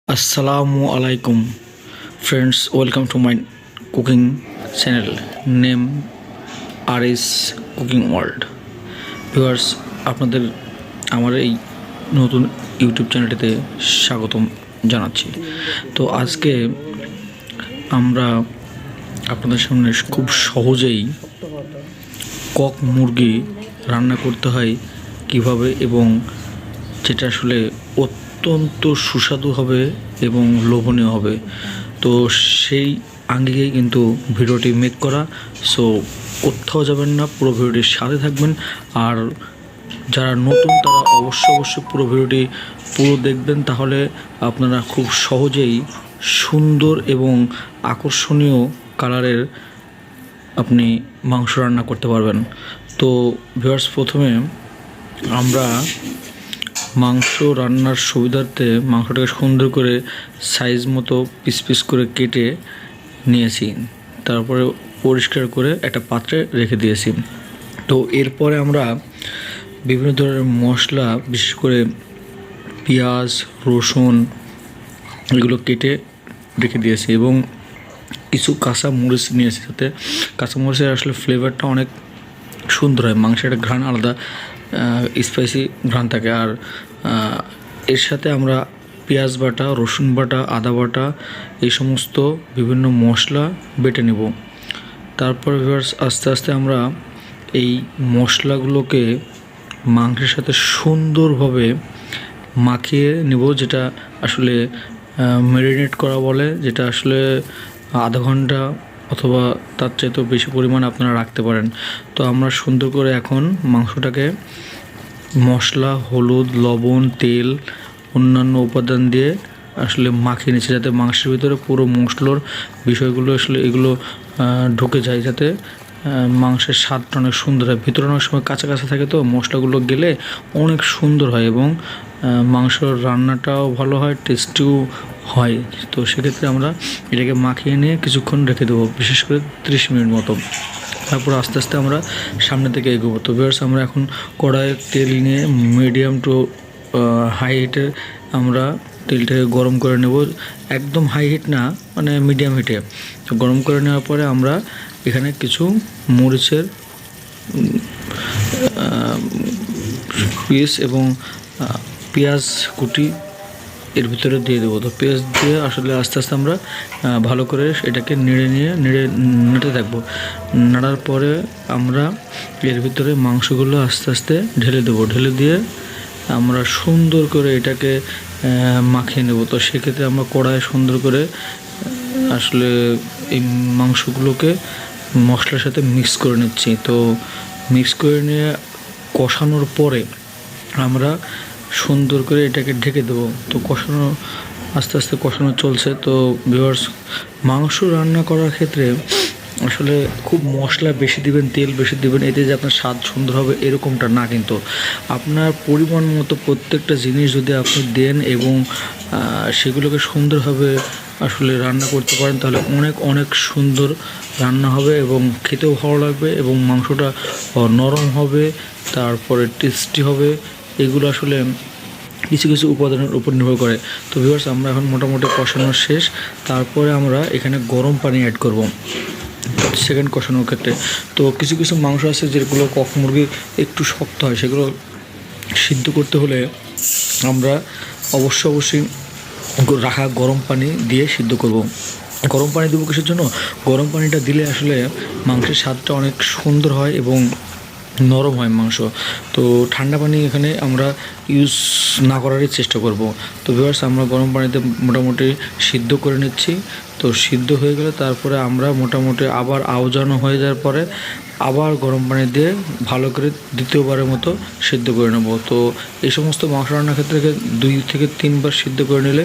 Assalamu alaikum friends, welcome to my cooking channel name RS Cooking World. Viewers, আপনাদের আমার এই নতুন YouTube চ্যানেলটিতে স্বাগতম জানাচ্ছি। তো আজকে আমরা আপনাদের সামনে খুব সহজেই কক মুরগি রান্না করতে হয় কিভাবে, এবং যেটা আসলে অত্যন্ত সুস্বাদু হবে এবং লোভনীয় হবে। তো সেই আঙ্গিকেই কিন্তু ভিডিওটি মেক করা। সো কোথাও যাবেন না, পুরো ভিডিওটির সাথে থাকবেন। আর যারা নতুন তারা অবশ্যই পুরো ভিডিওটি দেখবেন, তাহলে আপনারা খুব সহজেই সুন্দর এবং আকর্ষণীয় কালারের আপনি মাংস রান্না করতে পারবেন। তো ভিউয়ার্স, প্রথমে আমরা মাংস রান্নার সুবিধার্থে মাংসটাকে সুন্দর করে সাইজ মতো পিস করে কেটে নিয়েছি, তারপরে পরিষ্কার করে একটা পাত্রে রেখে দিয়েছি। তো এরপরে আমরা বিভিন্ন ধরনের মশলা, বিশেষ করে পেঁয়াজ, রসুন এগুলো কেটে রেখে দিয়েছি, এবং কিছু কাঁচা মরিচ নিয়েছি, যাতে কাঁচা মরিচের আসলে ফ্লেভারটা অনেক সুন্দর হয়, মাংসের একটা ঘ্রাণ আলাদা স্পাইসি ঘ্রাণ থাকে। আর এর সাথে আমরা পেঁয়াজ বাটা, রসুন বাটা, আদা বাটা এই সমস্ত বিভিন্ন মশলা বেটে নেব। তারপরে আস্তে আস্তে আমরা এই মশলাগুলোকে মাংসের সাথে সুন্দরভাবে মাখিয়ে নেব, যেটা আসলে ম্যারিনেট করা বলে, যেটা আসলে আধা ঘন্টা অথবা তার চাইতেও বেশি পরিমাণ আপনারা রাখতে পারেন। তো আমরা সুন্দর করে এখন মাংসটাকে মশলা, হলুদ, লবণ, তেল, অন্যান্য উপাদান দিয়ে আসলে মাখিয়ে নিচ্ছি, যাতে মাংসের ভিতরে পুরো মশলার বিষয়গুলো আসলে এগুলো ঢুকে যায়, যাতে মাংসের স্বাদটা অনেক সুন্দর হয়। ভিতরে অনেক সময় কাঁচা থাকে, তো মশলাগুলো গেলে অনেক সুন্দর হয় এবং মাংসর রান্নাটাও ভালো হয়, টেস্টিও হয়। তো সেক্ষেত্রে আমরা এটাকে মাখিয়ে নিয়ে কিছুক্ষণ রেখে দেবো, বিশেষ করে 30 মিনিট মতো। তারপর আস্তে আস্তে আমরা সামনে থেকে এগোবো। তো ভিউয়ার্স, আমরা এখন কড়াইয়ে তেল নিয়ে মিডিয়াম টু হাই হিটে আমরা তেলটাকে গরম করে নেব। একদম হাই হিট না, মানে মিডিয়াম হিটে। তো গরম করে নেওয়ার পরে আমরা এখানে কিছু মরিচের পিস এবং পেঁয়াজ কুটি এর ভিতরে দিয়ে দেবো। তো পেঁয়াজ দিয়ে আসলে আস্তে আস্তে আমরা ভালো করে এটাকে নেড়ে থাকবো। নাড়ার পরে আমরা এর ভিতরে মাংসগুলো আস্তে আস্তে ঢেলে দেবো। ঢেলে দিয়ে আমরা সুন্দর করে এটাকে মাখিয়ে নেব। তো সেক্ষেত্রে আমরা কড়াইয়ে সুন্দর করে আসলে এই মাংসগুলোকে মশলার সাথে মিক্স করে নিচ্ছি। তো মিক্স করে নিয়ে কষানোর পরে আমরা সুন্দর করে এটাকে ঢেকে দেবো। তো আস্তে আস্তে কষানো চলছে। তো ভিউয়ার্স, মাংস রান্না করার ক্ষেত্রে আসলে খুব মশলা বেশি দিবেন, তেল বেশি দিবেন, এতে যে আপনার স্বাদ সুন্দর হবে এরকমটা না, কিন্তু আপনার পরিমাণ মতো প্রত্যেকটা জিনিস যদি আপনি দেন এবং সেগুলোকে সুন্দরভাবে আসলে রান্না করতে পারেন, তাহলে অনেক সুন্দর রান্না হবে এবং খেতেও ভালো লাগবে এবং মাংসটা নরম হবে, তারপরে টেস্টি হবে। এগুলো আসলে কিছু উপাদানের উপর নির্ভর করে। তো ভিউয়ার্স, আমরা এখন মোটামুটি কষানো শেষ। তারপরে আমরা এখানে গরম পানি অ্যাড করব সেকেন্ড কষানোর ক্ষেত্রে। তো কিছু মাংস আছে যেগুলো কক মুরগি একটু শক্ত হয়, সেগুলো সিদ্ধ করতে হলে আমরা অবশ্যই রাখা গরম পানি দিয়ে সিদ্ধ করব। গরম পানি দেবো কিসের জন্য? গরম পানিটা দিলে আসলে মাংসের স্বাদটা অনেক সুন্দর হয় এবং নরম হয় মাংস। তো ঠান্ডা পানি এখানে আমরা ইউজ না করারই চেষ্টা করব। তো ভিউয়ার্স, আমরা গরম পানিতে মোটামুটি সিদ্ধ করে নিচ্ছি। তো সিদ্ধ হয়ে গেলে তারপরে আমরা মোটামুটি আবার আওজানো হয়ে যাওয়ার পরে আবার গরম পানি দিয়ে ভালো করে দ্বিতীয়বারের মতো সিদ্ধ করে নেব। তো এই সমস্ত মাংস রান্নার ক্ষেত্রে 2 থেকে 3 বার সিদ্ধ করে নিলে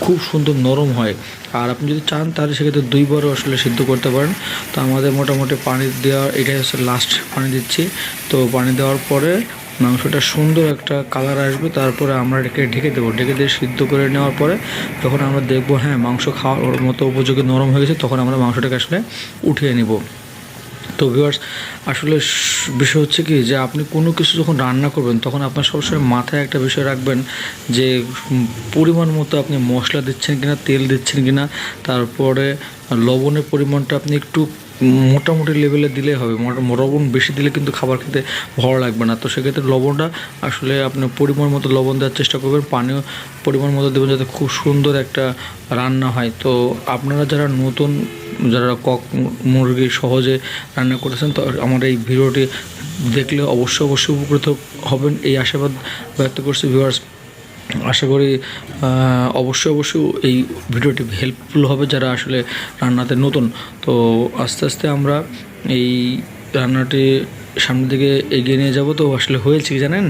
খুব সুন্দর নরম হয়। আর আপনি যদি চান তাহলে সেক্ষেত্রে 2 বারও আসলে সিদ্ধ করতে পারেন। তো আমাদের মোটামুটি পানি দেওয়া এটাই হচ্ছে লাস্ট পানি দিচ্ছি। তো পানি দেওয়ার পরে মাংসটা সুন্দর একটা কালার আসবে, তারপরে আমরা এটাকে ঢেকে দেবো। ঢেকে দিয়ে সিদ্ধ করে নেওয়ার পরে যখন আমরা দেখবো মাংস খাওয়ার মতো উপযোগী নরম হয়ে গেছে, তখন আমরা মাংসটাকে আসলে উঠিয়ে নেব। তো ভিউয়ার্স, আসলে বিষয় হচ্ছে কি যে আপনি কোনো কিছু যখন রান্না করবেন তখন আপনার সবসময় মাথায় একটা বিষয় রাখবেন যে পরিমাণ মতো আপনি মশলা দিচ্ছেন কিনা, তেল দিচ্ছেন কিনা, তারপরে লবণের পরিমাণটা আপনি একটু মোটামুটি লেভেলে দিলেই হবে। লবণ বেশি দিলে কিন্তু খাবার খেতে ভালো লাগবে না। তো সেক্ষেত্রে লবণটা আসলে আপনি পরিমাণ মতো লবণ দেওয়ার চেষ্টা করবেন, পানিও পরিমাণ মতো দেবেন যাতে খুব সুন্দর একটা রান্না হয়। তো আপনারা যারা মুরগি সহজে রান্না করেছেন, তো আমার এই ভিডিওটি দেখলে অবশ্যই উপকৃত হবেন এই আশাবাদ ব্যক্ত করছি ভিউয়ার্স। আশা করি অবশ্যই এই ভিডিওটি হেল্পফুল হবে যারা আসলে রান্নাতে নতুন। তো আস্তে আস্তে আমরা এই রান্নাটি সামনের দিকে এগিয়ে নিয়ে যাব। তো আসলে হয়েছে কি জানেন,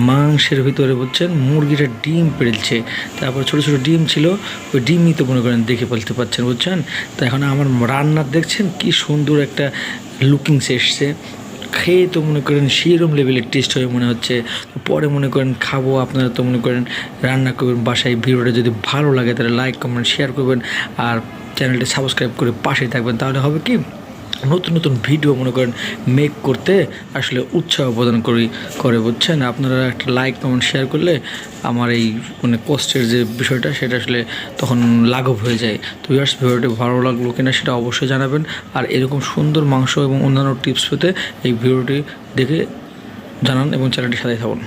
মাংসের ভিতরে বুঝছেন মুরগিটা ডিম পেড়েছে, তারপর ছোটো ছোটো ডিম ছিল, ওই ডিমই তো মনে করেন দেখে ফেলতে পারছেন বুঝছেন। তো এখন আমার রান্নার দেখছেন কি সুন্দর একটা লুকিংস এসছে, খেয়ে তো মনে করেন সেরকম লেভেলের টেস্ট হয়ে মনে হচ্ছে। পরে মনে করেন খাবো, আপনারা তো মনে করেন রান্না করবেন বাসায়। ভিডিওটা যদি ভালো লাগে তাহলে লাইক কমেন্ট শেয়ার করবেন আর চ্যানেলটি সাবস্ক্রাইব করে পাশেই থাকবেন। তাহলে হবে কি, নতুন ভিডিও মনে করেন মেক করতে আসলে উৎসাহ প্রদান করে বুঝছেন। আপনারা একটা লাইক কমেন্ট শেয়ার করলে আমার এই মানে কষ্টের যে বিষয়টা সেটা আসলে তখন লাঘব হয়ে যায়। তো ভিডিওটি ভালো লাগলো কিনা সেটা অবশ্যই জানাবেন। আর এরকম সুন্দর মাংস এবং অন্যান্য টিপস পেতে এই ভিডিওটি দেখে জানান এবং চ্যানেলটি সাথে থাকুন।